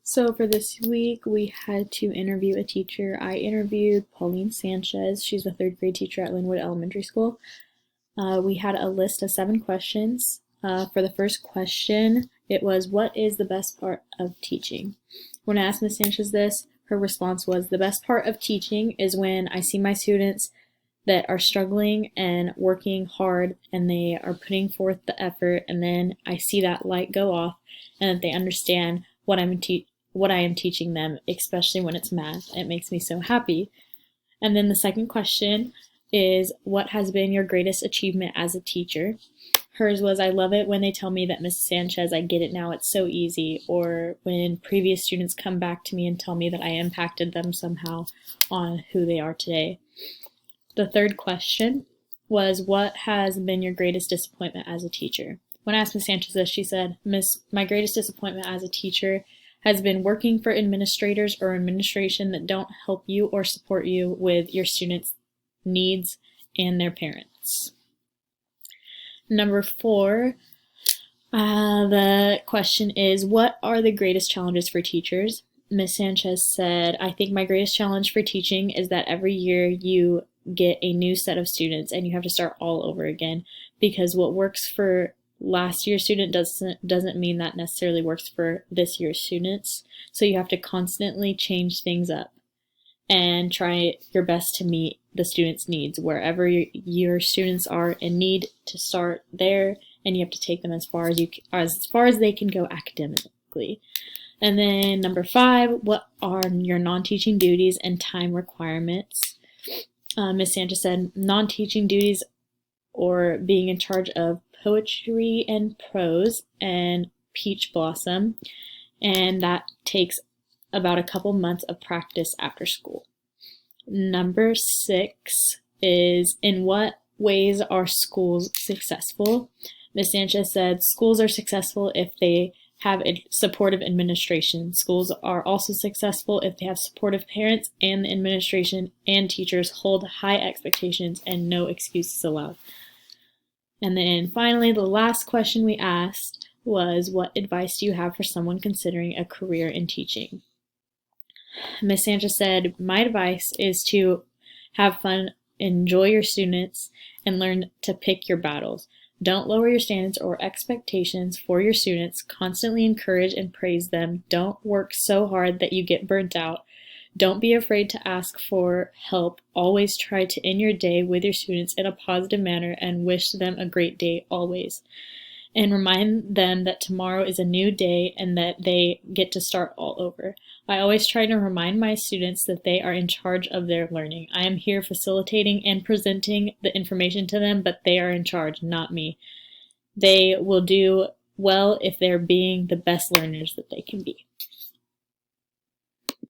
So for this week, we had to interview a teacher. I interviewed Pauline Sanchez. She's a third grade teacher at Linwood Elementary School. We had a list of 7 questions. For the first question, it was, what is the best part of teaching? When I asked Ms. Sanchez this, her response was, the best part of teaching is when I see my students that are struggling and working hard and they are putting forth the effort, and then I see that light go off and that they understand what I am teaching them, especially when it's math. It makes me so happy. And then the second question is, what has been your greatest achievement as a teacher? Hers was, I love it when they tell me that Mrs. Sanchez, I get it now, it's so easy, or when previous students come back to me and tell me that I impacted them somehow on who they are today. The third question was, what has been your greatest disappointment as a teacher? When I asked Ms. Sanchez this, she said, my greatest disappointment as a teacher has been working for administrators or administration that don't help you or support you with your students' needs and their parents. Number 4, the question is, what are the greatest challenges for teachers? Ms. Sanchez said, I think my greatest challenge for teaching is that every year you get a new set of students and you have to start all over again, because what works for last year's student doesn't mean that necessarily works for this year's students. So you have to constantly change things up and try your best to meet the students' needs wherever your students are in need, to start there, and you have to take them as far as they can go academically. And then number 5, what are your non-teaching duties and time requirements? Ms. Sanchez said non-teaching duties or being in charge of poetry and prose and Peach Blossom, and that takes about a couple months of practice after school. Number 6 is, in what ways are schools successful? Ms. Sanchez said schools are successful if they have a supportive administration. Schools are also successful if they have supportive parents, and the administration and teachers hold high expectations and no excuses allowed. And then finally, the last question we asked was, what advice do you have for someone considering a career in teaching? Ms. Sanchez said, my advice is to have fun, enjoy your students, and learn to pick your battles. Don't lower your standards or expectations for your students. Constantly encourage and praise them. Don't work so hard that you get burnt out. Don't be afraid to ask for help. Always try to end your day with your students in a positive manner and wish them a great day always. And remind them that tomorrow is a new day and that they get to start all over. I always try to remind my students that they are in charge of their learning. I am here facilitating and presenting the information to them, but they are in charge, not me. They will do well if they're being the best learners that they can be.